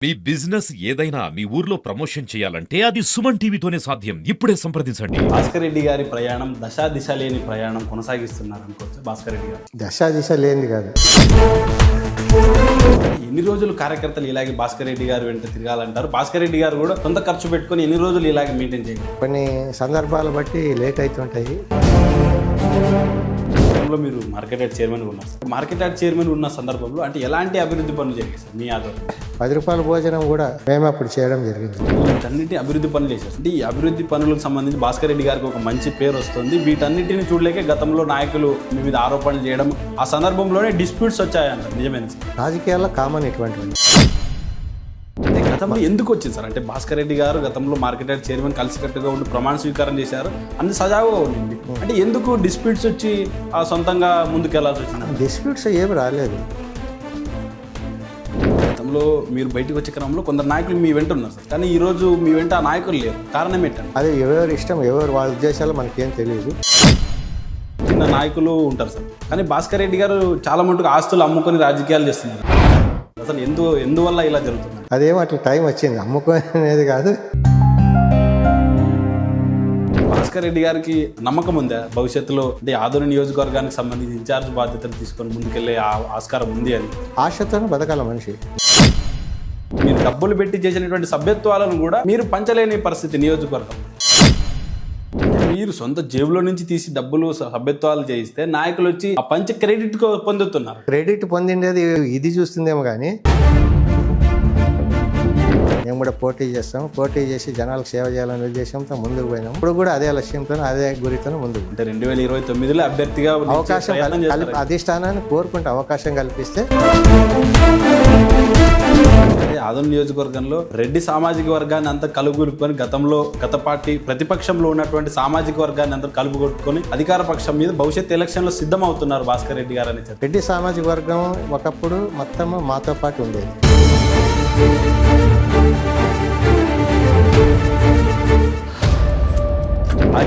మీ business ఏదైనా మీ ఊర్లో promotion చేయాలంటే అది సుమన్ టీవీతోనే సాధ్యం. ఇప్పుడే సంప్రదించండి. భాస్కర్ రెడ్డి గారి ప్రయాణం దశా దిశ లేని ప్రయాణం కొనసాగిస్తున్నారు అనుకోవచ్చు. భాస్కర్ రెడ్డి గారు దశ దిశ లేనిది కాదు. ఎన్ని రోజులు కార్యకర్తలు ఇలాగే భాస్కర్ రెడ్డి గారు వెంట తిరగాలంటారు. భాస్కర్ రెడ్డి గారు కూడా సొంత ఖర్చు పెట్టుకొని ఎన్ని రోజులు ఇలాగే మెయింటైన్ చేయాలి. కొన్ని సందర్భాలు బట్టి లేట్ అవుతుంటాయి. మీరు మార్కెట్ యార్డ్ చైర్మన్ ఉన్నారు. మార్కెట్ యార్డ్ చైర్మన్ ఉన్న సందర్భంలో అంటే ఎలాంటి అభివృద్ధి పనులు జరిగాయి సార్ మీ ఆధ్వర్యంలో? 10 రూపాయల భోజనం కూడా మేము అప్పుడు చేయడం జరిగింది. వీటన్నిటి అభివృద్ధి పనులు చేశారు. అంటే ఈ అభివృద్ధి పనులకు సంబంధించి భాస్కర్ రెడ్డి గారికి ఒక మంచి పేరు వస్తుంది. వీటన్నిటిని చూడలేకే గతంలో నాయకులు మీ మీద ఆరోపణలు చేయడం, ఆ సందర్భంలోనే డిస్ప్యూట్స్ వచ్చాయంట. నిజమేనా సార్? రాజకీయాల్లో కామన్ ఇటువంటివి. అంటే గతంలో ఎందుకు వచ్చింది సార్? అంటే భాస్కర్ రెడ్డి గారు గతంలో మార్కెట్ యార్డ్ చైర్మన్ కలిసికట్టుగా ఉండి ప్రమాణ స్వీకారం చేశారు, అన్ని సజావుగా ఉండింది. అంటే ఎందుకు డిస్ప్యూట్స్ వచ్చి సొంతంగా ముందుకెళ్లాల్సి వచ్చింది? డిస్ప్యూట్స్ ఏమి రాలేదు. గతంలో మీరు బయటకు వచ్చే క్రమంలో కొందరు నాయకులు మీ వెంట ఉన్నారు సార్, కానీ ఈ రోజు మీ వెంట ఆ నాయకులు లేరు. కారణం ఏంటంటే అది ఎవరి ఇష్టం, ఎవరు వాళ్ళ ఉద్దేశాలు మనకేం తెలియదు. చిన్న నాయకులు ఉంటారు సార్, కానీ భాస్కర్ రెడ్డి గారు చాలా మటుకు ఆస్తులు అమ్ముకొని రాజకీయాలు చేస్తున్నారు. అసలు ఎందువల్ల ఇలా జరుగుతుంది? అదేమో అట్లా టైం వచ్చింది, అమ్ముకునేది కాదు. భాస్కర్ రెడ్డి గారికి నమ్మకం ఉందా భవిష్యత్తులో అంటే ఆదోని నియోజకవర్గానికి సంబంధించి ఇన్ఛార్జ్ బాధ్యతలు తీసుకొని ముందుకెళ్లే ఆస్కారం ఉంది అని? ఆశతోనే బతకాల మనిషి. మీరు డబ్బులు పెట్టి చేసినటువంటి సభ్యత్వాలను కూడా మీరు పంచలేని పరిస్థితి నియోజకవర్గం. మీరు సొంత జేబులో నుంచి తీసి డబ్బులు సభ్యత్వాలు చేయిస్తే నాయకులు వచ్చి ఆ పంచ క్రెడిట్ పొందుతున్నారు. క్రెడిట్ పొందిండేది ఇది చూస్తుందేమో కానీ మేము కూడా పోటీ చేస్తాం. పోటీ చేసి జనాలకు సేవ చేయాలనే ఉద్దేశంతో ముందుకు పోయినాం. ఇప్పుడు కూడా అదే లక్ష్యంతో అదే గురితో ముందుకు. అంటే 2029లో అభ్యర్థిగా అవకాశం అధిష్టానాన్ని కోరుకుంటే అవకాశం కల్పిస్తే. ఆదోని నియోజకవర్గంలో రెడ్డి సామాజిక వర్గాన్ని అంతా కలుపుకొని గత పార్టీ ప్రతిపక్షంలో ఉన్నటువంటి సామాజిక వర్గాన్ని అంతా కలుపుకొట్టుకొని అధికార పక్షం మీద భవిష్యత్ ఎలక్షన్లో సిద్ధం అవుతున్నారు భాస్కర్ రెడ్డి గారు అని చెప్పారు. రెడ్డి సామాజిక వర్గం ఒకప్పుడు మొత్తం మాతో పాటు ఉండేది.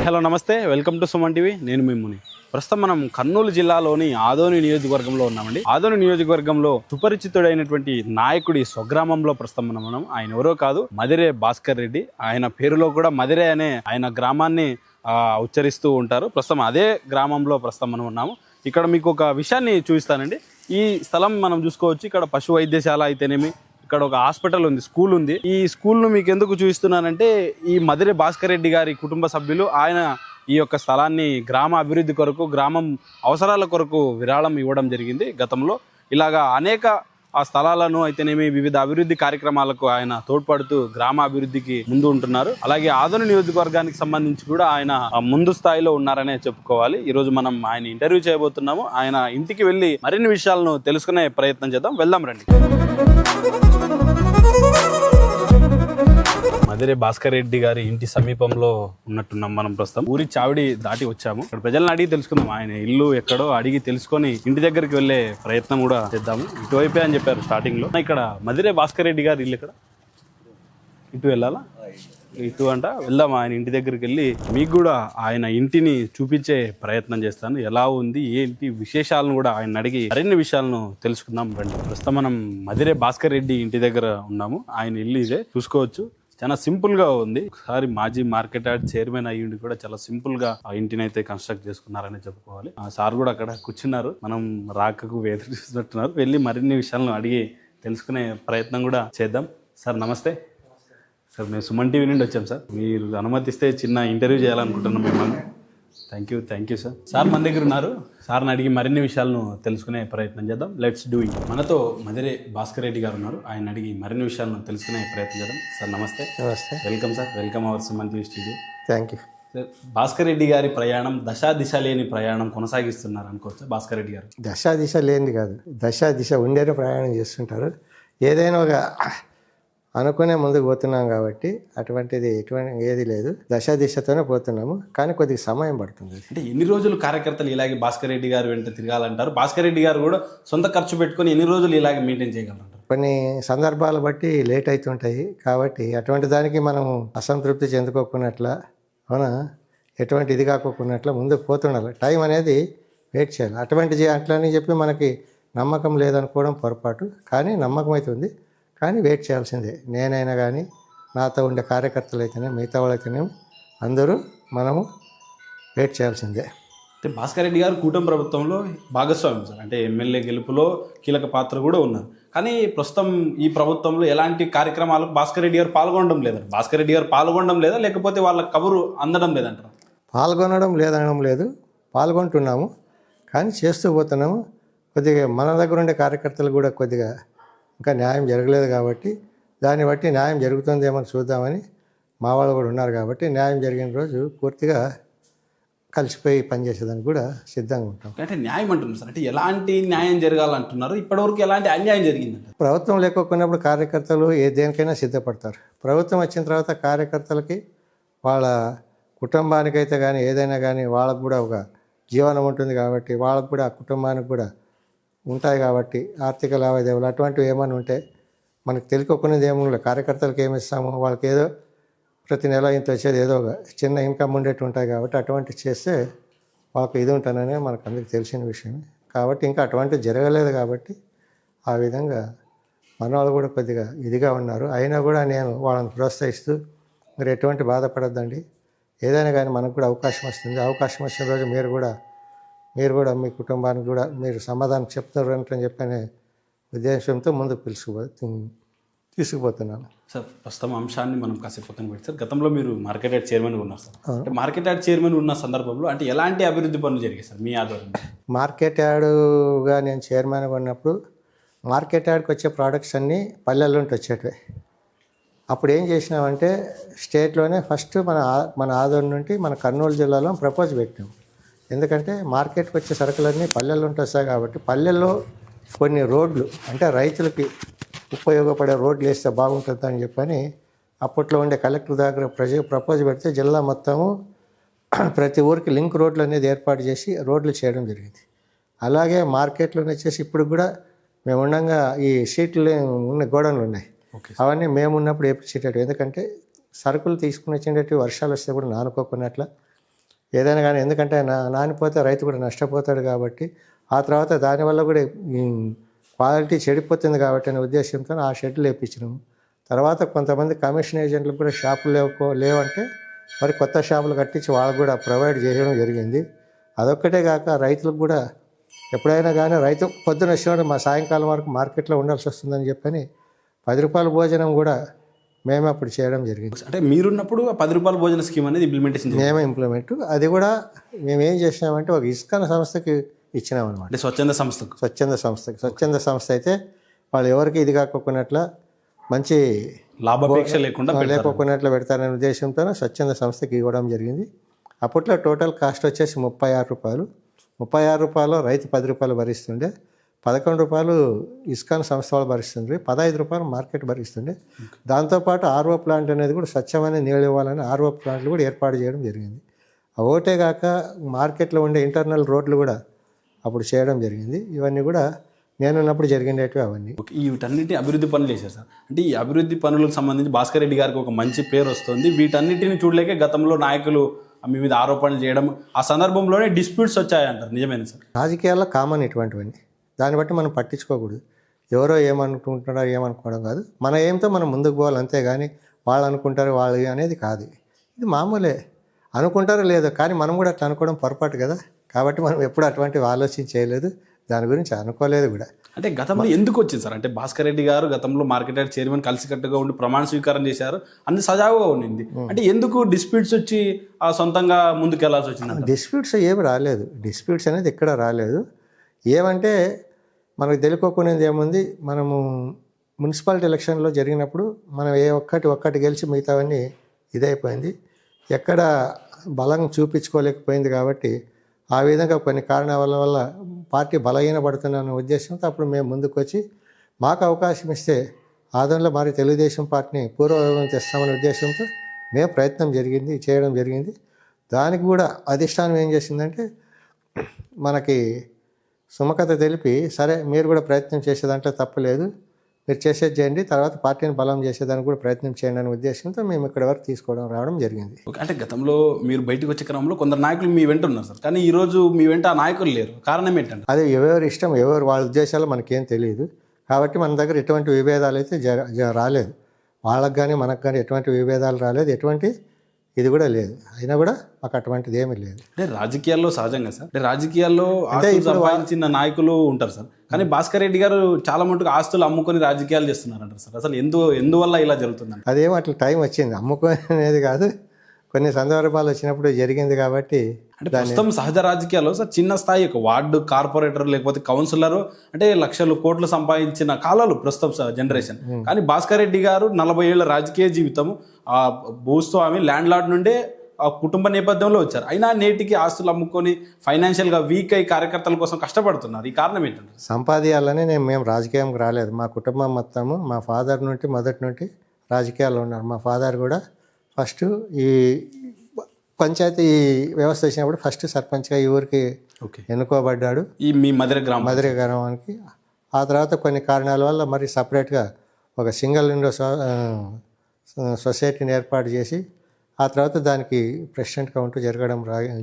హలో నమస్తే, వెల్కమ్ టు సుమన్ టీవీ. నేను మీ ముని. ప్రస్తుతం మనం కర్నూలు జిల్లాలోని ఆదోని నియోజకవర్గంలో ఉన్నామండి. ఆదోని నియోజకవర్గంలో సుపరిచితుడైనటువంటి నాయకుడి స్వగ్రామంలో ప్రస్తుతం మనం ఆయన ఎవరో కాదు, మదిరే భాస్కర్ రెడ్డి. ఆయన పేరులో కూడా మదిరే అనే ఆయన గ్రామాన్ని ఉచ్చరిస్తూ ఉంటారు. ప్రస్తుతం అదే గ్రామంలో ప్రస్తుతం మనం ఉన్నాము. ఇక్కడ మీకు ఒక విషయాన్ని చూపిస్తానండి. ఈ స్థలం మనం చూసుకోవచ్చు. ఇక్కడ పశు వైద్యశాల అయితేనేమి, ఇక్కడ ఒక హాస్పిటల్ ఉంది, స్కూల్ ఉంది. ఈ స్కూల్ను మీకు ఎందుకు చూపిస్తున్నానంటే ఈ మదిరే భాస్కర్ రెడ్డి గారి కుటుంబ సభ్యులు ఆయన ఈ యొక్క స్థలాన్ని గ్రామ అభివృద్ధి కొరకు, గ్రామం అవసరాల కొరకు విరాళం ఇవ్వడం జరిగింది. గతంలో ఇలాగా అనేక ఆ స్థలాలను అయితేనేమి వివిధ అభివృద్ధి కార్యక్రమాలకు ఆయన తోడ్పడుతూ గ్రామ అభివృద్ధికి ముందు ఉంటున్నారు. అలాగే ఆదోని నియోజకవర్గానికి సంబంధించి కూడా ఆయన ముందు స్థాయిలో ఉన్నారనే చెప్పుకోవాలి. ఈ రోజు మనం ఆయన ఇంటర్వ్యూ చేయబోతున్నాము. ఆయన ఇంటికి వెళ్ళి మరిన్ని విషయాలను తెలుసుకునే ప్రయత్నం చేద్దాం. వెళ్దాం రండి. మదిరే భాస్కర్ రెడ్డి గారి ఇంటి సమీపంలో ఉన్నట్టున్నాం మనం. ప్రస్తుతం ఊరి చావిడి దాటి వచ్చాము. ఇక్కడ ప్రజలను అడిగి తెలుసుకుందాం. ఆయన ఇల్లు ఎక్కడో అడిగి తెలుసుకొని ఇంటి దగ్గరికి వెళ్లే ప్రయత్నం కూడా చేద్దాము. ఇటువైపే అని చెప్పారు స్టార్టింగ్ లో. ఇక్కడ మదిరే భాస్కర్ రెడ్డి గారి ఇల్లు ఇక్కడ ఇటు వెళ్ళాలా? ఇటు అంట. వెళ్దాం ఆయన ఇంటి దగ్గరికి వెళ్ళి మీకు కూడా ఆయన ఇంటిని చూపించే ప్రయత్నం చేస్తాను. ఎలా ఉంది ఏంటి విశేషాలను కూడా ఆయన అడిగి మరిన్ని విషయాలను తెలుసుకుందాం రండి. ప్రస్తుతం మనం మదిరే భాస్కర్ రెడ్డి ఇంటి దగ్గర ఉన్నాము. ఆయన ఇల్లు ఇదే చూసుకోవచ్చు. చాలా సింపుల్ గా ఉంది. ఒకసారి మాజీ మార్కెట్ యార్డ్ చైర్మన్ అయ్యిండి కూడా చాలా సింపుల్ గా ఆ ఇంటిని అయితే కన్స్ట్రక్ట్ చేసుకున్నారని చెప్పుకోవాలి. ఆ సార్ కూడా అక్కడ కూర్చున్నారు. మనం రాకకు ఎదురు చూస్తున్నట్టున్నారు. వెళ్ళి మరిన్ని విషయాలను అడిగి తెలుసుకునే ప్రయత్నం కూడా చేద్దాం. సార్ నమస్తే. సార్ మేము సుమన్ టీవీ నుండి వచ్చాం సార్. మీరు అనుమతిస్తే చిన్న ఇంటర్వ్యూ చేయాలనుకుంటున్నాం మిమ్మల్ని. Thank you sir. సార్ మన దగ్గర ఉన్నారు. సార్ని అడిగి మరిన్ని విషయాలను తెలుసుకునే ప్రయత్నం చేద్దాం. Let's do it. మనతో మదిరే భాస్కర్ రెడ్డి గారు ఉన్నారు. ఆయన అడిగి మరిన్ని విషయాలను తెలుసుకునే ప్రయత్నం చేద్దాం. సార్ నమస్తే. నమస్తే. Welcome sir. Welcome our Suman TV studio. Thank you. Sir Bhaskar Reddy గారి ప్రయాణం దశా దిశ లేని ప్రయాణం కొనసాగిస్తున్నారు అనుకోవచ్చు భాస్కర్ రెడ్డి గారు? దశ దిశ లేనిది కాదు. దశ దిశ ఉండేనే ప్రయాణం చేస్తుంటారు. ఏదైనా ఒక అనుకునే ముందుకు పోతున్నాం కాబట్టి అటువంటిది ఏది లేదు. దశ దిశతోనే పోతున్నాము, కానీ కొద్దిగా సమయం పడుతుంది. అంటే ఎన్ని రోజులు కార్యకర్తలు ఇలాగే భాస్కర్ రెడ్డి గారు వెంట తిరగాలంటారు? భాస్కర్ రెడ్డి గారు కూడా సొంత ఖర్చు పెట్టుకొని ఎన్ని రోజులు ఇలాగే మెయింటైన్ చేయగలరు? కొన్ని సందర్భాలు బట్టి లేట్ అవుతుంటాయి. కాబట్టి అటువంటి దానికి మనం అసంతృప్తి చెందుకోకున్నట్ల, అవునా, ఎటువంటి ఇది కాకోకున్నట్ల ముందుకు పోతుండాలి. టైం అనేది వెయిట్ చేయాలి. అట్లని చెప్పి మనకి నమ్మకం లేదనుకోవడం పొరపాటు. కానీ నమ్మకం అయితే ఉంది, కానీ వెయిట్ చేయాల్సిందే. నేనైనా కానీ, నాతో ఉండే కార్యకర్తలు అయితేనే, మిగతా వాళ్ళైతేనే అందరూ మనము వెయిట్ చేయాల్సిందే. అంటే భాస్కర్ రెడ్డి గారు కూటమి ప్రభుత్వంలో భాగస్వామ్యం సార్, అంటే ఎమ్మెల్యే గెలుపులో కీలక పాత్ర కూడా ఉన్నారు. కానీ ప్రస్తుతం ఈ ప్రభుత్వంలో ఎలాంటి కార్యక్రమాలకు భాస్కర్ రెడ్డి గారు పాల్గొనడం లేదంట. భాస్కర్ రెడ్డి గారు పాల్గొనడం లేదా, లేకపోతే వాళ్ళ కబురు అందడం లేదంటారు? పాల్గొనడం లేదనడం లేదు, పాల్గొంటున్నాము, కానీ చేస్తూ పోతున్నాము. కొద్దిగా మన దగ్గర ఉండే కార్యకర్తలు కూడా కొద్దిగా ఇంకా న్యాయం జరగలేదు కాబట్టి, దాన్ని బట్టి న్యాయం జరుగుతుందేమో చూద్దామని మా వాళ్ళు కూడా ఉన్నారు కాబట్టి, న్యాయం జరిగిన రోజు పూర్తిగా కలిసిపోయి పనిచేసేదానికి కూడా సిద్ధంగా ఉంటాం. అంటే న్యాయం అంటున్నారు సార్, అంటే ఎలాంటి న్యాయం జరగాలంటున్నారు? ఇప్పటివరకు ఎలాంటి అన్యాయం జరిగిందంట? ప్రభుత్వం లేకపోయినప్పుడు కార్యకర్తలు దేనికైనా సిద్ధపడతారు. ప్రభుత్వం వచ్చిన తర్వాత కార్యకర్తలకి వాళ్ళ కుటుంబానికైతే కానీ ఏదైనా కానీ వాళ్ళకు కూడా ఒక జీవనం ఉంటుంది కాబట్టి, వాళ్ళకు కూడా ఆ కుటుంబానికి కూడా ఉంటాయి కాబట్టి, ఆర్థిక లావాదేవీలు అటువంటివి ఏమైనా ఉంటే మనకు తెలుసుకోకునేది ఏమో కార్యకర్తలకు ఏమి ఇస్తాము, వాళ్ళకి ఏదో ప్రతి నెల ఇంత వచ్చేది ఏదో ఒక చిన్న ఇన్కమ్ ఉండేట్టు ఉంటాయి కాబట్టి, అటువంటివి చేస్తే వాళ్ళకి ఇది ఉంటాననే మనకు అందరికీ తెలిసిన విషయమే. కాబట్టి ఇంకా అటువంటివి జరగలేదు కాబట్టి ఆ విధంగా మన వాళ్ళు కూడా కొద్దిగా ఇదిగా ఉన్నారు. అయినా కూడా నేను వాళ్ళని ప్రోత్సహిస్తూ మీరు ఎటువంటి బాధపడద్దండి, ఏదైనా కానీ మనకు కూడా అవకాశం వస్తుంది, అవకాశం వచ్చిన రోజు మీరు కూడా మీ కుటుంబానికి కూడా మీరు సమాధానం చెప్తున్నారు అని చెప్పనే ఉద్దేశంతో ముందుకు తీసుకుపోతున్నాను. సార్ ప్రస్తుతం అంశాన్ని మనం కాసేపు పక్కన పెట్టి సార్, గతంలో మీరు మార్కెట్ యార్డ్ చైర్మన్ ఉన్నారు సార్. అంటే మార్కెట్ యార్డ్ చైర్మన్ ఉన్న సందర్భంలో అంటే ఎలాంటి అభివృద్ధి పనులు జరిగాయి సార్ మీ ఆధ్వర్యంలో? మార్కెట్ యార్డుగా నేను చైర్మన్గా ఉన్నప్పుడు మార్కెట్ యార్డ్కి వచ్చే ప్రోడక్ట్స్ అన్నీ పల్లెల్లో నుండి వచ్చేటివి. అప్పుడు ఏం చేసినామంటే స్టేట్లోనే ఫస్ట్ మన ఆదోని నుండి మన కర్నూలు జిల్లాలో ప్రపోజ్ పెట్టాం. ఎందుకంటే మార్కెట్కి వచ్చే సరుకులన్నీ పల్లెల్లో ఉంటూ వస్తాయి కాబట్టి, పల్లెల్లో కొన్ని రోడ్లు అంటే రైతులకి ఉపయోగపడే రోడ్లు వేస్తే బాగుంటుందని చెప్పని అప్పట్లో ఉండే కలెక్టర్ దగ్గర ప్రపోజ్ పెడితే జిల్లా మొత్తము ప్రతి ఊరికి లింక్ రోడ్లు అనేది ఏర్పాటు చేసి రోడ్లు చేయడం జరిగింది. అలాగే మార్కెట్లో వచ్చేసి ఇప్పుడు కూడా మేము ఉండగా ఈ షీట్లు ఉన్న గోడౌన్లు ఉన్నాయి, అవన్నీ మేము ఉన్నప్పుడు వేపించేటట్టు. ఎందుకంటే సరుకులు తీసుకుని వచ్చేటట్టు వర్షాలు వస్తే కూడా నానుకోకున్నట్ల ఏదైనా కానీ, ఎందుకంటే నానిపోతే రైతు కూడా నష్టపోతాడు కాబట్టి, ఆ తర్వాత దానివల్ల కూడా క్వాలిటీ చెడిపోతుంది కాబట్టి అనే ఉద్దేశంతో ఆ షెడ్లు వేయించినాము. తర్వాత కొంతమంది కమిషన్ ఏజెంట్లకు కూడా షాపులు లేవంటే మరి కొత్త షాపులు కట్టించి వాళ్ళకు కూడా ప్రొవైడ్ చేయడం జరిగింది. అదొక్కటే కాక రైతులకు కూడా ఎప్పుడైనా కానీ రైతు పొద్దున వచ్చినప్పుడు మా సాయంకాలం వరకు మార్కెట్లో ఉండాల్సి వస్తుందని చెప్పని 10 రూపాయల భోజనం కూడా మేమే అప్పుడు చేయడం జరిగింది. అంటే మీరున్నప్పుడు 10 రూపాయల భోజన స్కీమ్ అనేది ఇంప్లిమెంటేషన్ మేమే ఇంప్లిమెంట్. అది కూడా మేము ఏం చేసినామంటే ఒక ఇసుక సంస్థకి ఇచ్చినామన్నమాట. అంటే స్వచ్ఛంద సంస్థ అయితే వాళ్ళు ఎవరికి ఇది కాకపోయినట్ల మంచి లాభాపేక్ష లేకపోయినట్లు పెడతారనే ఉద్దేశంతో స్వచ్ఛంద సంస్థకి ఇవ్వడం జరిగింది. అప్పట్లో టోటల్ కాస్ట్ వచ్చేసి 36 రూపాయలు. 36 రూపాయలు రైతు 10 రూపాయలు భరిస్తుండే, 11 రూపాయలు ఇస్కాన్ సంస్థ వాళ్ళు భరిస్తుండ్రి, 15 రూపాయలు మార్కెట్ భరిస్తుండే. దాంతోపాటు ఆర్ఓ ప్లాంట్ అనేది కూడా స్వచ్ఛమైన నీళ్ళు ఇవ్వాలని ఆర్ఓ ప్లాంట్లు కూడా ఏర్పాటు చేయడం జరిగింది. ఒకటే కాక మార్కెట్లో ఉండే ఇంటర్నల్ రోడ్లు కూడా అప్పుడు చేయడం జరిగింది. ఇవన్నీ కూడా నేనున్నప్పుడు జరిగినవి అవన్నీ. వీటన్నిటిని అభివృద్ధి పనులు చేశారు సార్. అంటే ఈ అభివృద్ధి పనులకు సంబంధించి భాస్కర్ రెడ్డి గారికి ఒక మంచి పేరు వస్తుంది. వీటన్నిటిని చూడలేకే గతంలో నాయకులు మీ మీద ఆరోపణలు చేయడం, ఆ సందర్భంలోనే డిస్ప్యూట్స్ వచ్చాయంటారు, నిజమేనా సార్? రాజకీయాల్లో కామన్ ఇటువంటివన్నీ, దాన్ని బట్టి మనం పట్టించుకోకూడదు. ఎవరో ఏమనుకుంటున్నారో ఏమనుకోవడం కాదు, మన ఏంతో మనం ముందుకు పోవాలి అంతేగాని వాళ్ళు అనుకుంటారు వాళ్ళు అనేది కాదు. ఇది మామూలే, అనుకుంటారో లేదో కానీ మనం కూడా అట్లా అనుకోవడం పొరపాటు కదా. కాబట్టి మనం ఎప్పుడు అటువంటివి ఆలోచన చేయలేదు, దాని గురించి అనుకోలేదు కూడా. అంటే గతంలో ఎందుకు వచ్చింది సార్? అంటే భాస్కర్ రెడ్డి గారు గతంలో మార్కెట్ యార్డ్ చైర్మన్ కలిసికట్టుగా ఉండి ప్రమాణ స్వీకారం చేశారు, అన్ని సజావుగా ఉండింది. అంటే ఎందుకు డిస్ప్యూట్స్ వచ్చి ఆ సొంతంగా ముందుకు వెళ్లాల్సి వచ్చింది? డిస్ప్యూట్స్ ఏమి రాలేదు, డిస్ప్యూట్స్ అనేది ఎక్కడ రాలేదు. ఏమంటే మనకు తెలుసుకోకునేది ఏముంది, మనము మున్సిపాలిటీ ఎలక్షన్లో జరిగినప్పుడు మనం ఒక్కటి గెలిచి మిగతావన్నీ ఇదైపోయింది, ఎక్కడ బలం చూపించుకోలేకపోయింది. కాబట్టి ఆ విధంగా కొన్ని కారణాల వల్ల పార్టీ బలహీనపడుతున్న ఉద్దేశంతో అప్పుడు మేము ముందుకు వచ్చి మాకు అవకాశం ఇస్తే ఆదంలో మరి తెలుగుదేశం పార్టీని పూర్వవైభవం తెస్తామనే ఉద్దేశంతో మేము ప్రయత్నం చేయడం జరిగింది. దానికి కూడా అధిష్టానం ఏం చేసిందంటే మనకి సుముఖత తెలిపి, సరే మీరు కూడా ప్రయత్నం చేసేదాంట్లో తప్పలేదు, మీరు చేసేది చేయండి, తర్వాత పార్టీని బలం చేసేదానికి కూడా ప్రయత్నం చేయండి అనే ఉద్దేశంతో మేము ఇక్కడ వరకు రావడం జరిగింది. అంటే గతంలో మీరు బయటకు వచ్చే క్రమంలో కొందరు నాయకులు మీ వెంట ఉన్నారు సార్, కానీ ఈరోజు మీ వెంట ఆ నాయకులు లేరు, కారణం ఏంటంటే? అది ఎవరి ఇష్టం, ఎవరు వాళ్ళ ఉద్దేశాలు మనకేం తెలియదు. కాబట్టి మన దగ్గర ఎటువంటి విభేదాలు అయితే రాలేదు. వాళ్ళకి కానీ మనకు కానీ ఎటువంటి విభేదాలు రాలేదు, ఎటువంటి ఇది కూడా లేదు. అయినా కూడా మాకు అటువంటిది ఏమీ లేదు. అంటే రాజకీయాల్లో సహజంగా సార్, అంటే రాజకీయాల్లో ఆస్తులు సంపాదించిన నాయకులు ఉంటారు సార్, కానీ భాస్కర్ రెడ్డి గారు చాలా మటుకు ఆస్తులు అమ్ముకొని రాజకీయాలు చేస్తున్నారంటారు సార్. అసలు ఎందువల్ల ఇలా జరుగుతుందండి? అదేమో అట్లా టైం వచ్చింది, అమ్ముకునేది కాదు, కొన్ని సందర్భాలు వచ్చినప్పుడు జరిగింది కాబట్టి. అంటే ప్రస్తుతం సహజ రాజకీయాల్లో సార్ చిన్న స్థాయి ఒక వార్డు కార్పొరేటర్ లేకపోతే కౌన్సిలర్ అంటే లక్షలు కోట్లు సంపాదించిన కాలాలు ప్రస్తుతం జనరేషన్. కానీ భాస్కర్ రెడ్డి గారు 40 ఏళ్ల రాజకీయ జీవితం ఆ భూస్వామి ల్యాండ్ లార్డ్ నుండే ఆ కుటుంబ నేపథ్యంలో వచ్చారు. అయినా నేటికి ఆస్తులు అమ్ముకొని ఫైనాన్షియల్గా వీక్ అయి కార్యకర్తల కోసం కష్టపడుతున్నారు. ఈ కారణం ఏంటంటే సంపాదించాలని మేము రాజకీయంకి రాలేదు. మా కుటుంబం మొత్తము మా ఫాదర్ నుండి మొదటి నుండి రాజకీయాల్లో ఉన్నారు. మా ఫాదర్ కూడా ఫస్ట్ ఈ పంచాయతీ వ్యవస్థ వచ్చినప్పుడు ఫస్ట్ సర్పంచ్గా ఈ ఊరికి ఎన్నుకోబడ్డాడు, ఈ మీ మధుర గ్రామానికి. ఆ తర్వాత కొన్ని కారణాల వల్ల మరి సపరేట్గా ఒక సింగిల్ విండో సొసైటీని ఏర్పాటు చేసి ఆ తర్వాత దానికి ప్రెసిడెంట్గా ఉంటూ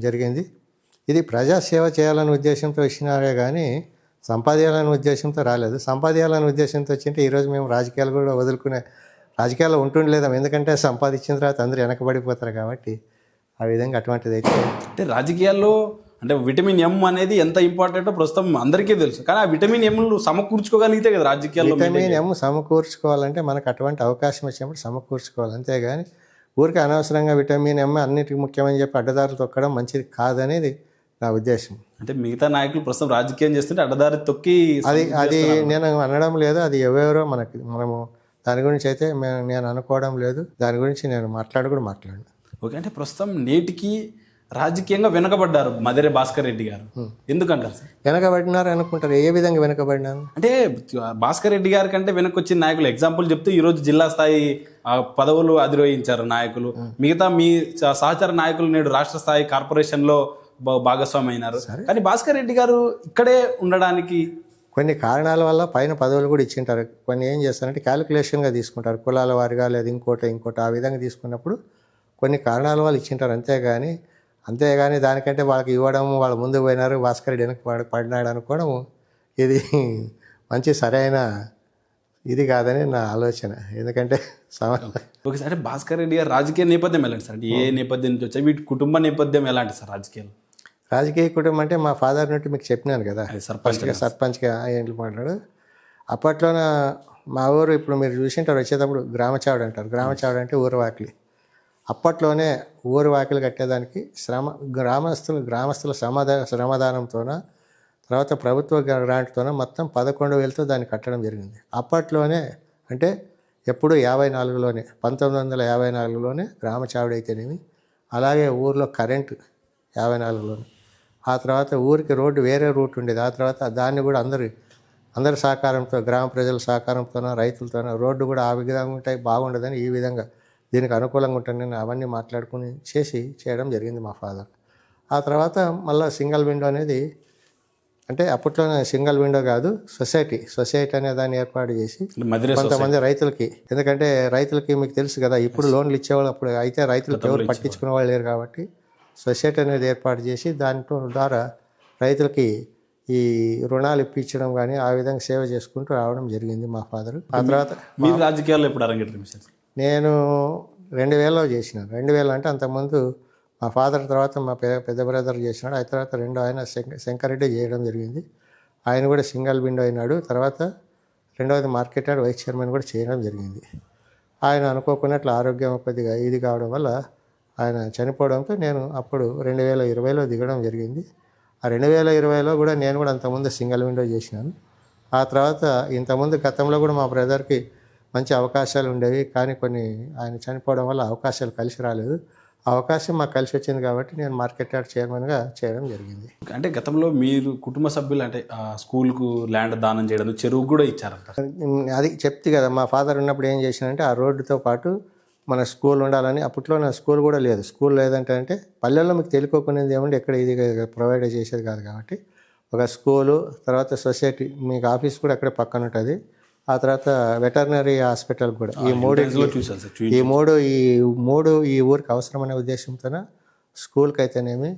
జరిగింది. ఇది ప్రజాసేవ చేయాలనే ఉద్దేశంతో వచ్చినారే కానీ సంపాదించాలనే ఉద్దేశంతో రాలేదు. సంపాదించాలనే ఉద్దేశంతో వచ్చింటే ఈరోజు మేము రాజకీయాలు కూడా రాజకీయాల్లో ఉంటుండలేదాం. ఎందుకంటే సంపాదించిన తర్వాత అందరూ వెనకబడిపోతారు కాబట్టి ఆ విధంగా అటువంటిది అయితే. అంటే రాజకీయాల్లో అంటే విటమిన్ ఎం అనేది ఎంత ఇంపార్టెంటో ప్రస్తుతం అందరికీ తెలుసు, కానీ ఆ విటమిన్ ఎంలు సమకూర్చుకోగలిగితే కదా రాజకీయాల్లో. విటమిన్ ఎం సమకూర్చుకోవాలంటే మనకు అటువంటి అవకాశం వచ్చినప్పుడు సమకూర్చుకోవాలి, అంతేగాని ఊరికి అనవసరంగా విటమిన్ ఎం అన్నిటికీ ముఖ్యమని చెప్పి అడ్డదారులు తొక్కడం మంచిది కాదనేది నా ఉద్దేశం. అంటే మిగతా నాయకులు ప్రస్తుతం రాజకీయం చేస్తుంటే అడ్డదారి తొక్కి అది నేను అనడం లేదు, అది ఎవరెవరో మనము దాని గురించి అయితే నేను అనుకోవడం లేదు, దాని గురించి నేను మాట్లాడను. ఓకే, అంటే ప్రస్తుతం నేటికి రాజకీయంగా వెనకబడ్డారు మధుర భాస్కర్ రెడ్డి గారు, ఎందుకంటారు సార్? వెనకబడినారు అనుకుంటారు. ఏ విధంగా వెనకబడినారు అంటే భాస్కర్ రెడ్డి గారి కంటే వెనక్కి వచ్చిన నాయకులు ఎగ్జాంపుల్ చెప్తే ఈరోజు జిల్లా స్థాయి పదవులు అధిరోహించారు నాయకులు. మిగతా మీ సహచర నాయకులు నేడు రాష్ట్ర స్థాయి కార్పొరేషన్లో భాగస్వామి అయినారు. కానీ భాస్కర్ రెడ్డి గారు ఇక్కడే ఉండడానికి కొన్ని కారణాల వల్ల పైన పదవులు కూడా ఇచ్చింటారు. కొన్ని ఏం చేస్తారంటే క్యాలిక్యులేషన్గా తీసుకుంటారు, కులాల వారిగా లేదా ఇంకోటి ఆ విధంగా తీసుకున్నప్పుడు కొన్ని కారణాల వల్ల ఇచ్చింటారు. అంతేగాని దానికంటే వాళ్ళకి ఇవ్వడం, వాళ్ళు ముందుకు పోయినారు, భాస్కర్ రెడ్డి వెనక్కి పడినాడు అనుకోవడం ఇది మంచి సరైన ఇది కాదని నా ఆలోచన. ఎందుకంటే ఓకే సార్, అంటే భాస్కర్ రెడ్డి గారు రాజకీయ నేపథ్యం ఎలాంటి సార్? అంటే ఏ నేపథ్యం నుంచి వచ్చాయి, వీటి కుటుంబ నేపథ్యం ఎలాంటి సార్? రాజకీయ కుటుంబం అంటే మా ఫాదర్ నుండి మీకు చెప్పినాను కదా, సర్పంచ్గా ఏంటి మాట్లాడు. అప్పట్లోన మా ఊరు ఇప్పుడు మీరు చూసింటారు వచ్చేటప్పుడు గ్రామచావుడు అంటారు. గ్రామచావుడు అంటే ఊరు వాకిలి. అప్పట్లోనే ఊరు వాకిలి కట్టేదానికి గ్రామస్తుల శ్రమదానంతోన తర్వాత ప్రభుత్వ గ్రాంట్తోన మొత్తం 11,000తో దాన్ని కట్టడం జరిగింది. అప్పట్లోనే అంటే ఎప్పుడు 54లోనే 1954లోనే గ్రామచావుడు అయితేనేమి, అలాగే ఊర్లో కరెంటు 54లోనే. ఆ తర్వాత ఊరికి రోడ్డు వేరే రూట్ ఉండేది. ఆ తర్వాత దాన్ని కూడా అందరి సహకారంతో, గ్రామ ప్రజల సహకారంతోనో రైతులతోనో రోడ్డు కూడా ఆ విధంగా ఉంటాయి, బాగుండదని ఈ విధంగా దీనికి అనుకూలంగా ఉంటాను నేను అవన్నీ మాట్లాడుకుని చేయడం జరిగింది మా ఫాదర్. ఆ తర్వాత మళ్ళీ సింగిల్ విండో అనేది, అంటే అప్పట్లోనే సింగిల్ విండో కాదు, సొసైటీ అనే దాన్ని ఏర్పాటు చేసి కొంతమంది రైతులకి, ఎందుకంటే రైతులకి మీకు తెలుసు కదా ఇప్పుడు లోన్లు ఇచ్చేవాళ్ళు అప్పుడు, అయితే రైతులకు ఎవరు పట్టించుకునే వాళ్ళు లేరు కాబట్టి సొసైటీ అనేది ఏర్పాటు చేసి దాని ద్వారా రైతులకి ఈ రుణాలు ఇప్పించడం కానీ ఆ విధంగా సేవ చేసుకుంటూ రావడం జరిగింది మా ఫాదర్. ఆ తర్వాత మీ రాజకీయాల్లో ఎప్పుడు అరంగేట్రం? నేను 2000లో చేసినాను. 2000 అంటే అంతకుముందు మా ఫాదర్ తర్వాత మా పెద్ద బ్రదర్ చేసినాడు. ఆ తర్వాత ఆయన శంకరెడ్డి చేయడం జరిగింది. ఆయన కూడా సింగిల్ విండో అయినాడు. తర్వాత రెండవది మార్కెట్ యార్డ్ వైస్ చైర్మన్ కూడా చేయడం జరిగింది. ఆయన అనుకోకున్నట్లు ఆరోగ్యం కొద్దిగా ఇది కావడం వల్ల ఆయన చనిపోవడంతో నేను అప్పుడు 2020లో దిగడం జరిగింది. ఆ 2020లో కూడా నేను కూడా అంతకుముందు సింగిల్ విండో చేసినాను. ఆ తర్వాత ఇంతకుముందు గతంలో కూడా మా బ్రదర్కి మంచి అవకాశాలు ఉండేవి, కానీ కొన్ని ఆయన చనిపోవడం వల్ల అవకాశాలు కలిసి రాలేదు. అవకాశం మాకు కలిసి వచ్చింది కాబట్టి నేను మార్కెట్ యార్డ్ చైర్మన్గా చేయడం జరిగింది. అంటే గతంలో మీరు కుటుంబ సభ్యులు అంటే స్కూల్కు ల్యాండ్ దానం చేయడం, చెరువు కూడా ఇచ్చారంట. అది చెప్తే కదా, మా ఫాదర్ ఉన్నప్పుడు ఏం చేసినంటే ఆ రోడ్డుతో పాటు మన స్కూల్ ఉండాలని, అప్పట్లో నా స్కూల్ కూడా లేదు. స్కూల్ లేదంటే పల్లెల్లో మీకు తెలుసుకోకునేది ఏమంటే ఎక్కడ ఇది ప్రొవైడ్ చేసేది కాదు కాబట్టి ఒక స్కూలు, తర్వాత సొసైటీ, మీకు ఆఫీస్ కూడా అక్కడే పక్కన ఉంటుంది. ఆ తర్వాత వెటర్నరీ హాస్పిటల్ కూడా, ఈ మూడు ఈ ఊరికి అవసరమనే ఉద్దేశంతో స్కూల్కి అయితేనేమి,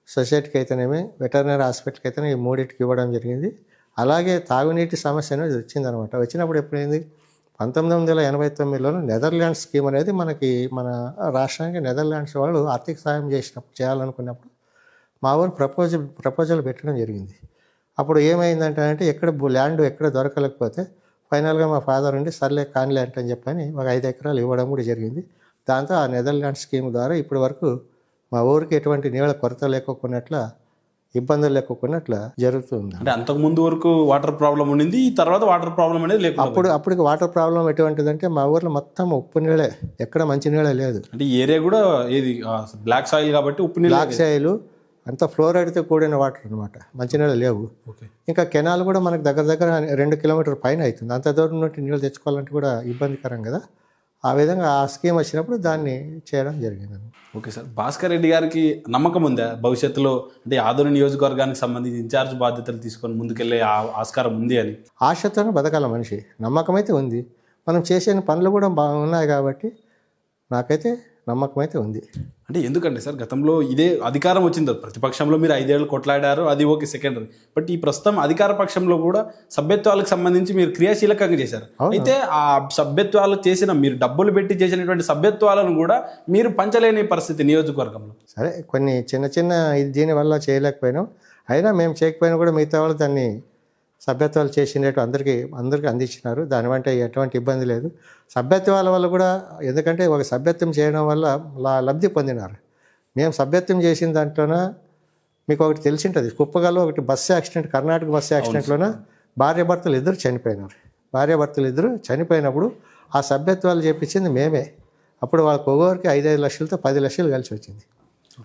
సొసైటీకి అయితేనేమి, వెటర్నరీ హాస్పిటల్కి అయితేనే ఈ మూడింటికి ఇవ్వడం జరిగింది. అలాగే తాగునీటి సమస్య అనేది వచ్చిందనమాట. వచ్చినప్పుడు ఎప్పుడైంది 1989లో నెదర్లాండ్స్ స్కీమ్ అనేది మన రాష్ట్రానికి నెదర్లాండ్స్ వాళ్ళు ఆర్థిక సహాయం చేయాలనుకున్నప్పుడు మా ఊరు ప్రపోజల్ పెట్టడం జరిగింది. అప్పుడు ఏమైందంటే ఎక్కడ ల్యాండ్ ఎక్కడ దొరకలేకపోతే ఫైనల్గా మా ఫాదర్ ఉండి సర్లే కానిలే అని చెప్పని ఒక 5 ఎకరాలు ఇవ్వడం కూడా జరిగింది. దాంతో ఆ నెదర్లాండ్స్ స్కీమ్ ద్వారా ఇప్పటి వరకు మా ఊరికి ఎటువంటి నీళ్ళ కొరత లేకోకున్నట్ల ఇబ్బందులు లేకోకున్నట్ల జరుగుతుంది. అంటే అంతకు ముందు వరకు వాటర్ ప్రాబ్లం ఉండింది, ఈ తర్వాత వాటర్ ప్రాబ్లం అనేది లేకుండా అప్పటికి వాటర్ ప్రాబ్లం ఎటువంటిదంటే మా ఊర్లో మొత్తం ఉప్పు నీళ్ళే, ఎక్కడ మంచి నీళ్ళే లేదు. అంటే ఈ ఏరియా కూడా ఏది బ్లాక్ సాయిల్ కాబట్టి ఉప్పు నీళ్ళు బ్లాక్ సాయిల్ అంతా ఫ్లోరైడ్తో కూడిన వాటర్ అనమాట, మంచినీళ్ళు లేవు. ఇంకా కెనాల్ కూడా మనకు దగ్గర 2 కిలోమీటర్ పైన అవుతుంది. అంత దూరం నుండి నీళ్ళు తెచ్చుకోవాలంటే కూడా ఇబ్బందికరం కదా. ఆ విధంగా ఆ స్కీమ్ వచ్చినప్పుడు దాన్ని చేయడం జరిగింది. ఓకే సార్, భాస్కర్ రెడ్డి గారికి నమ్మకం ఉందా భవిష్యత్తులో అంటే ఆదోని నియోజకవర్గానికి సంబంధించి ఇన్ఛార్జ్ బాధ్యతలు తీసుకొని ముందుకెళ్ళే ఆస్కారం ఉంది అని? ఆశతోనే బతకాల మనిషి, నమ్మకం అయితే ఉంది. మనం చేసే పనులు కూడా బాగున్నాయి కాబట్టి నాకైతే నమ్మకం అయితే ఉంది. అంటే ఎందుకంటే సార్ గతంలో ఇదే అధికారం వచ్చింది, ప్రతిపక్షంలో మీరు 5 ఏళ్ళు కొట్లాడారు, అది ఓకే సెకండరీ. బట్ ఈ ప్రస్తుతం అధికార పక్షంలో కూడా సభ్యత్వాలకు సంబంధించి మీరు క్రియాశీలకంగా చేశారు. అయితే ఆ సభ్యత్వాలు చేసిన మీరు డబ్బులు పెట్టి చేసినటువంటి సభ్యత్వాలను కూడా మీరు పంచలేని పరిస్థితి నియోజకవర్గంలో. సరే కొన్ని చిన్న దీనివల్ల చేయలేకపోయినాం, అయినా మేము చేయకపోయినా కూడా మిగతా వాళ్ళు దాన్ని సభ్యత్వాలు చేసినట్టు అందరికీ అందించినారు. దానివంటే ఎటువంటి ఇబ్బంది లేదు. సభ్యత్వాల వల్ల కూడా, ఎందుకంటే ఒక సభ్యత్వం చేయడం వల్ల లబ్ధి పొందినారు. మేము సభ్యత్వం చేసిన దాంట్లోన మీకు ఒకటి తెలిసి ఉంటుంది, కుప్పగల్లో ఒకటి బస్సు యాక్సిడెంట్, కర్ణాటక బస్సు యాక్సిడెంట్లోన భార్యాభర్తలు ఇద్దరు చనిపోయినప్పుడు ఆ సభ్యత్వాలు చేపించింది మేమే. అప్పుడు వాళ్ళకి ఒక్కొక్కరికి 5 లక్షలతో 10 లక్షలు కలిసి వచ్చింది.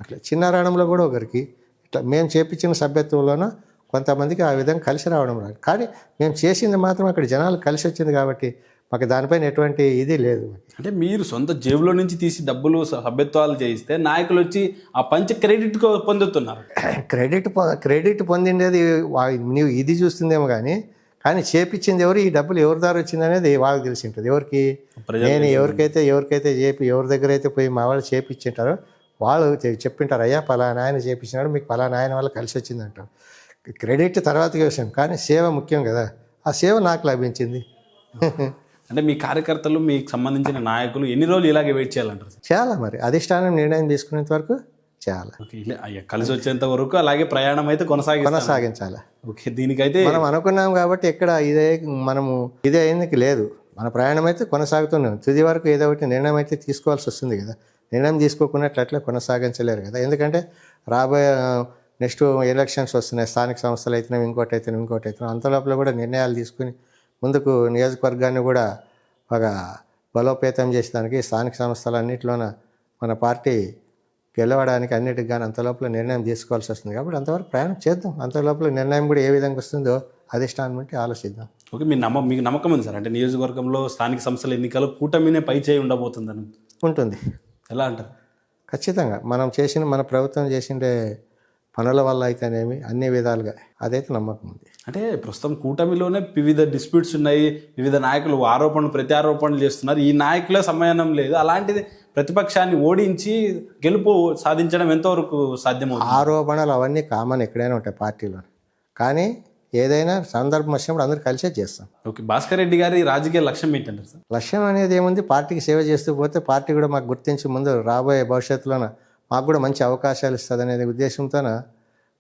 అట్లా చిన్నారాయణంలో కూడా ఒకరికి ఇట్లా మేము చేపించిన సభ్యత్వంలోన కొంతమందికి ఆ విధంగా కలిసి రావడం రాదు. కానీ మేము చేసింది మాత్రం అక్కడ జనాలు కలిసి వచ్చింది కాబట్టి మాకు దానిపైన ఎటువంటి ఇది లేదు. అంటే మీరు సొంత జేబులో నుంచి తీసి డబ్బులు సభ్యత్వాలు చేయిస్తే నాయకులు వచ్చి ఆ పంచ క్రెడిట్ పొందుతున్నారు. క్రెడిట్ పొందిండేది నీవు ఇది చూస్తుందేమో కానీ చేపించింది ఎవరు, ఈ డబ్బులు ఎవరి ద్వారా వచ్చింది అనేది వాళ్ళకి తెలిసి ఉంటుంది. ఎవరికి నేను ఎవరికైతే ఎవరి దగ్గర అయితే పోయి మా వాళ్ళు చేపించింటారో వాళ్ళు చెప్పింటారు, అయ్యా పలానా ఆయన చేపించినాడు, మీకు పలానా ఆయన వల్ల కలిసి వచ్చింది అంటారు. క్రెడిట్ తర్వాతకి విషయం, కానీ సేవ ముఖ్యం కదా. ఆ సేవ నాకు లభించింది. అంటే మీ కార్యకర్తలు, మీకు సంబంధించిన నాయకులు ఎన్ని రోజులు ఇలాగే వెయిట్ చేయాలంటారు? చాలా మరి అధిష్టానం నిర్ణయం తీసుకునేంత వరకు చాలా కలిసి వచ్చేంత వరకు అలాగే ప్రయాణం అయితే కొనసాగించాలి. ఓకే, దీనికైతే మనం అనుకున్నాం కాబట్టి ఎక్కడ ఇదే అయింది లేదు. మన ప్రయాణం అయితే కొనసాగుతున్నాం. తుది వరకు ఏదో ఒకటి నిర్ణయం అయితే తీసుకోవాల్సి వస్తుంది కదా. నిర్ణయం తీసుకోకున్నట్లట్లే కొనసాగించలేరు కదా. ఎందుకంటే రాబోయే నెక్స్ట్ ఎలక్షన్స్ వస్తున్నాయి, స్థానిక సంస్థలు అయితేనే ఇంకోటి అయితేనే అంతలోపల కూడా నిర్ణయాలు తీసుకుని ముందుకు నియోజకవర్గాన్ని కూడా ఒక బలోపేతం చేసేదానికి స్థానిక సంస్థలన్నింటిలోన మన పార్టీ గెలవడానికి అన్నిటికి కానీ అంతలోపల నిర్ణయం తీసుకోవాల్సి వస్తుంది. కాబట్టి అంతవరకు ప్రయాణం చేద్దాం. అంతలోపల నిర్ణయం కూడా ఏ విధంగా వస్తుందో అధిష్టానం బట్టి ఆలోచిద్దాం. ఓకే, మీకు నమ్మకం ఉంది సార్? అంటే నియోజకవర్గంలో స్థానిక సంస్థల ఎన్నికలు కూటమినే పై చేయి ఉండబోతుందని ఉంటుంది. ఎలా అంటారు? ఖచ్చితంగా మన ప్రభుత్వం చేసిండే పనుల వల్ల అయితేనేమి అన్ని విధాలుగా అదైతే నమ్మకం ఉంది. అంటే ప్రస్తుతం కూటమిలోనే వివిధ డిస్ప్యూట్స్ ఉన్నాయి, వివిధ నాయకులు ప్రత్యారోపణలు చేస్తున్నారు. ఈ నాయకులే సమయానం లేదు. అలాంటిది ప్రతిపక్షాన్ని ఓడించి గెలుపు సాధించడం ఎంతవరకు సాధ్యమవుతుంది? ఆరోపణలు అవన్నీ కామన్, ఎక్కడైనా ఉంటాయి పార్టీలో. కానీ ఏదైనా సందర్భం వచ్చినప్పుడు అందరూ కలిసే చేస్తాం. ఓకే, భాస్కర్ రెడ్డి గారి రాజకీయ లక్ష్యం ఏంటంటారు సార్? లక్ష్యం అనేది ఏముంది, పార్టీకి సేవ చేస్తూ పోతే పార్టీ కూడా మాకు గుర్తించి ముందు రాబోయే భవిష్యత్తులోన మాకు కూడా మంచి అవకాశాలు ఇస్తుంది అనేది ఉద్దేశంతోన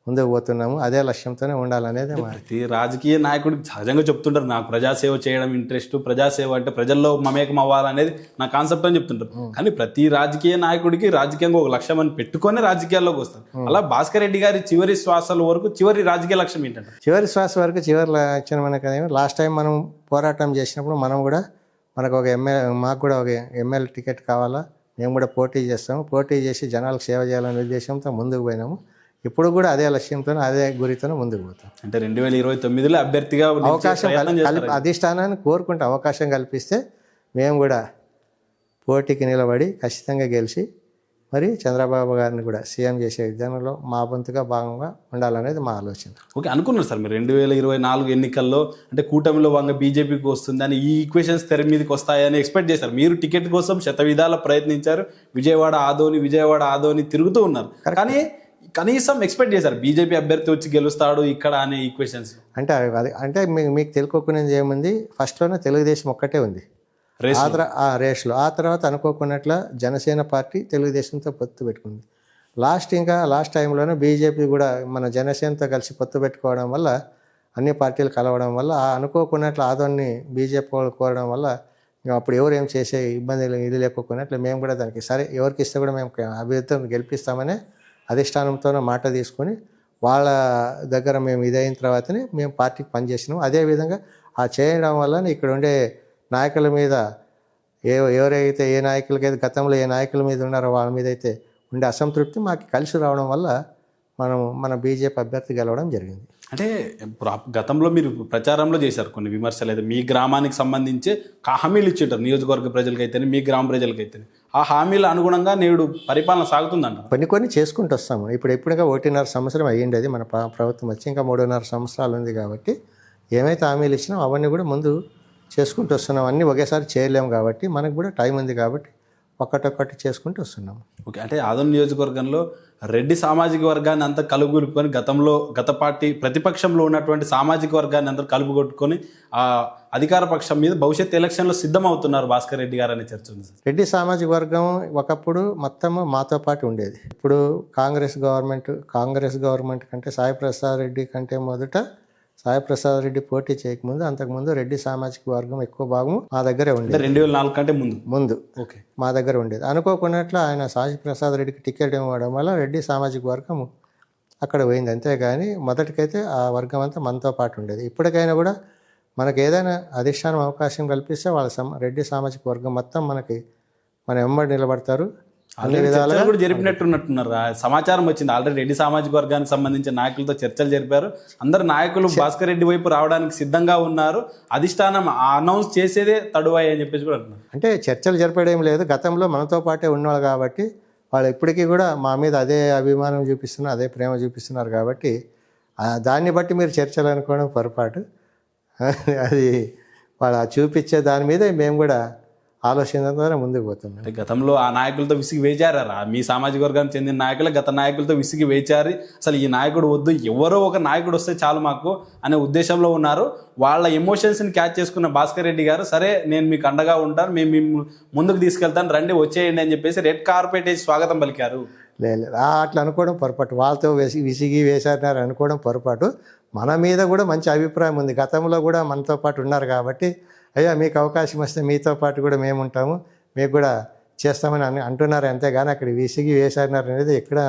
ముందుకు పోతున్నాము. అదే లక్ష్యంతోనే ఉండాలనేది ప్రతి రాజకీయ నాయకుడికి సహజంగా చెప్తుంటారు, నాకు ప్రజాసేవ చేయడం ఇంట్రెస్ట్, ప్రజాసేవ అంటే ప్రజల్లో మమేకం అవ్వాలనేది నా కాన్సెప్ట్ అని చెప్తుంటారు. కానీ ప్రతి రాజకీయ నాయకుడికి రాజకీయంగా ఒక లక్ష్యం అని పెట్టుకొని రాజకీయాల్లోకి వస్తారు. అలా భాస్కర్ రెడ్డి గారి చివరి శ్వాసల వరకు చివరి రాజకీయ లక్ష్యం ఏంటంటే? చివరి శ్వాస వరకు చివరి లక్ష్యం మనకు లాస్ట్ టైం మనం పోరాటం చేసినప్పుడు మాకు కూడా ఒక ఎమ్మెల్యే టికెట్ కావాలా, మేము కూడా పోటీ చేస్తాము, పోటీ చేసి జనాలకు సేవ చేయాలనే ఉద్దేశంతో ముందుకు పోయినాము. ఇప్పుడు కూడా అదే లక్ష్యంతో అదే గురితో ముందుకు పోతాం. అంటే 2029లో అభ్యర్థిగా అవకాశం అధిష్టానాన్ని కోరుకుంటే అవకాశం కల్పిస్తే మేము కూడా పోటీకి నిలబడి ఖచ్చితంగా గెలిచి మరి చంద్రబాబు గారిని కూడా సీఎం చేసే విధానంలో మా వంతుగా భాగంగా ఉండాలనేది మా ఆలోచన. ఓకే, అనుకున్నారు సార్ మీరు 2024 ఎన్నికల్లో అంటే కూటమిలో భాగంగా బీజేపీకి వస్తుందని, ఈ ఈక్వేషన్స్ తెర మీదకి వస్తాయని ఎక్స్పెక్ట్ చేశారు. మీరు టికెట్ కోసం శతవిధాల ప్రయత్నించారు, విజయవాడ ఆదోని తిరుగుతూ ఉన్నారు. కానీ కనీసం ఎక్స్పెక్ట్ చేశారు బీజేపీ అభ్యర్థి వచ్చి గెలుస్తాడు ఇక్కడ అనే ఈక్వేషన్స్ అంటే అది అంటే మీకు తెలుసుకోకునేది ఏముంది, ఫస్ట్లోనే తెలుగుదేశం ఒక్కటే ఉంది ఆ రేస్లో. ఆ తర్వాత అనుకోకున్నట్ల జనసేన పార్టీ తెలుగుదేశంతో పొత్తు పెట్టుకుంది. లాస్ట్ టైంలోనే బీజేపీ కూడా మన జనసేనతో కలిసి పొత్తు పెట్టుకోవడం వల్ల, అన్ని పార్టీలు కలవడం వల్ల, ఆ అనుకోకున్నట్ల ఆదోన్ని బీజేపీ వాళ్ళు కోరడం వల్ల ఇంకా అప్పుడు ఎవరు ఏం చేసే ఇబ్బంది ఇది లేకపోయినట్లు మేము కూడా దానికి సరే ఎవరికి ఇస్తే కూడా మేము అభ్యర్థులను గెలిపిస్తామనే అధిష్టానంతోనే మాట తీసుకొని వాళ్ళ దగ్గర మేము ఇదైన తర్వాతనే మేము పార్టీకి పనిచేసినాం. అదేవిధంగా ఆ చేయడం వల్ల ఇక్కడ ఉండే నాయకుల మీద ఎవరైతే ఏ నాయకులకైతే గతంలో ఏ నాయకుల మీద ఉన్నారో వాళ్ళ మీద అయితే ఉండే అసంతృప్తి మాకు కలిసి రావడం వల్ల మన బీజేపీ అభ్యర్థి గెలవడం జరిగింది. అంటే గతంలో మీరు ప్రచారంలో చేశారు కొన్ని విమర్శలు, అయితే మీ గ్రామానికి సంబంధించి హామీలు ఇచ్చింటారు నియోజకవర్గ ప్రజలకైతేనే మీ గ్రామ ప్రజలకైతేనే. ఆ హామీల అనుగుణంగా నేడు పరిపాలన సాగుతుందంట. కొన్ని చేసుకుంటూ వస్తాము. ఇప్పుడుగా 1.5 సంవత్సరం అయ్యింది అది మన ప్రభుత్వం వచ్చి, ఇంకా 3.5 సంవత్సరాలు ఉంది కాబట్టి ఏమైతే హామీలు ఇచ్చినాం అవన్నీ కూడా ముందు చేసుకుంటూ వస్తున్నాం. అన్నీ ఒకేసారి చేయలేము కాబట్టి మనకు కూడా టైం ఉంది కాబట్టి ఒక్కటొక్కటి చేసుకుంటూ వస్తున్నాం. ఓకే, అంటే ఆదోని నియోజకవర్గంలో రెడ్డి సామాజిక వర్గాన్ని అంతా కలుపుకొని గత పార్టీ ప్రతిపక్షంలో ఉన్నటువంటి సామాజిక వర్గాన్ని అంతా కలుపుకొట్టుకొని ఆ అధికార పక్షం మీద భవిష్యత్ ఎలక్షన్లో సిద్ధమవుతున్నారు భాస్కర్ రెడ్డి గారు అనే చర్చ ఉంది. రెడ్డి సామాజిక వర్గం ఒకప్పుడు మొత్తం మాతో పాటు ఉండేది. ఇప్పుడు కాంగ్రెస్ గవర్నమెంట్ కంటే సాయిప్రసాద్ రెడ్డి కంటే మొదట సాయిప్రసాద్ రెడ్డి పోటీ చేయకముందు అంతకుముందు రెడ్డి సామాజిక వర్గం ఎక్కువ భాగం మా దగ్గరే ఉండేది. 2004 కంటే ముందు ఓకే మా దగ్గర ఉండేది. అనుకోకున్నట్లు ఆయన సాయిప్రసాద్ రెడ్డికి టికెట్ ఇవ్వడం వల్ల రెడ్డి సామాజిక వర్గం అక్కడ పోయింది. అంతేగాని మొదటికైతే ఆ వర్గం అంతా మనతో పాటు ఉండేది. ఇప్పటికైనా కూడా మనకు ఏదైనా అధిష్టానం అవకాశం కల్పిస్తే వాళ్ళ రెడ్డి సామాజిక వర్గం మొత్తం మన వెంబడి నిలబడతారు. అన్ని విధాలుగా కూడా జరిపినట్టున్నారు. సమాచారం వచ్చింది ఆల్రెడీ రెడ్డి సామాజిక వర్గానికి సంబంధించిన నాయకులతో చర్చలు జరిపారు. అందరు నాయకులు భాస్కర్ రెడ్డి వైపు రావడానికి సిద్ధంగా ఉన్నారు. అధిష్టానం అనౌన్స్ చేసేదే తడువాయి అని చెప్పేసి కూడా అంటున్నారు. అంటే చర్చలు జరిపేయడం లేదు. గతంలో మనతో పాటే ఉన్నవాళ్ళు కాబట్టి వాళ్ళు ఇప్పటికీ కూడా మా మీద అదే అభిమానం చూపిస్తున్నారు, అదే ప్రేమ చూపిస్తున్నారు కాబట్టి దాన్ని బట్టి మీరు చర్చలు అనుకోవడం పొరపాటు. అది వాళ్ళు చూపించే దాని మీద మేము కూడా ఆలోచన ద్వారా ముందుకు పోతున్నాం. గతంలో ఆ నాయకులతో విసిగి వేచారా? మీ సామాజిక వర్గానికి చెందిన నాయకులు గత నాయకులతో విసిగి వేచారి. అసలు ఈ నాయకుడు వద్దు, ఎవరో ఒక నాయకుడు వస్తే చాలు మాకు అనే ఉద్దేశంలో ఉన్నారు. వాళ్ళ ఎమోషన్స్ని క్యాచ్ చేసుకున్న భాస్కర్ రెడ్డి గారు సరే నేను మీకు అండగా ఉంటాను, మేము ముందుకు తీసుకెళ్తాను, రండి వచ్చేయండి అని చెప్పేసి రెడ్ కార్పెట్ వేసి స్వాగతం పలికారు. లేదు అట్లా అనుకోవడం పొరపాటు. వాళ్ళతో విసిగి వేసారు అనుకోవడం పొరపాటు. మన మీద కూడా మంచి అభిప్రాయం ఉంది. గతంలో కూడా మనతో పాటు ఉన్నారు కాబట్టి అయ్యా మీకు అవకాశం వస్తే మీతో పాటు కూడా మేము ఉంటాము, మీకు కూడా చేస్తామని అంటున్నారు. అంతేగాని అక్కడ విసిగి వేసారు అనేది ఇక్కడ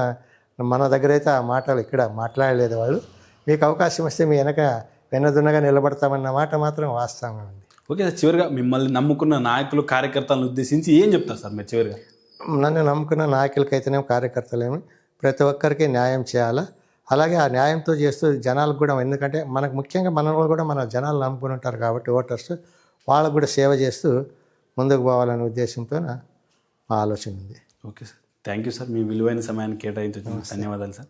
మన దగ్గర అయితే ఆ మాటలు ఇక్కడ మాట్లాడలేదు వాళ్ళు. మీకు అవకాశం వస్తే మీ వెనదున్నగా నిలబడతామన్న మాట మాత్రం వాస్తవంగా ఉంది. ఓకే సార్, చివరిగా మిమ్మల్ని నమ్ముకున్న నాయకులు కార్యకర్తలను ఉద్దేశించి ఏం చెప్తారు సార్ మీరు చివరిగా? నన్ను నమ్ముకున్న నాయకులకైతేనేమో కార్యకర్తలేమో ప్రతి ఒక్కరికి న్యాయం చేయాలా. అలాగే ఆ న్యాయంతో చేస్తూ జనాలకు కూడా, ఎందుకంటే మనకు ముఖ్యంగా మన వాళ్ళు కూడా మన జనాలు నమ్ముకుని ఉంటారు కాబట్టి ఓటర్స్, వాళ్ళకు కూడా సేవ చేస్తూ ముందుకు పోవాలనే ఉద్దేశంతో మా ఆలోచన ఉంది. Okay sir, thank you sir. మీ విలువైన సమయాన్ని కేటాయించడం ధన్యవాదాలు సార్.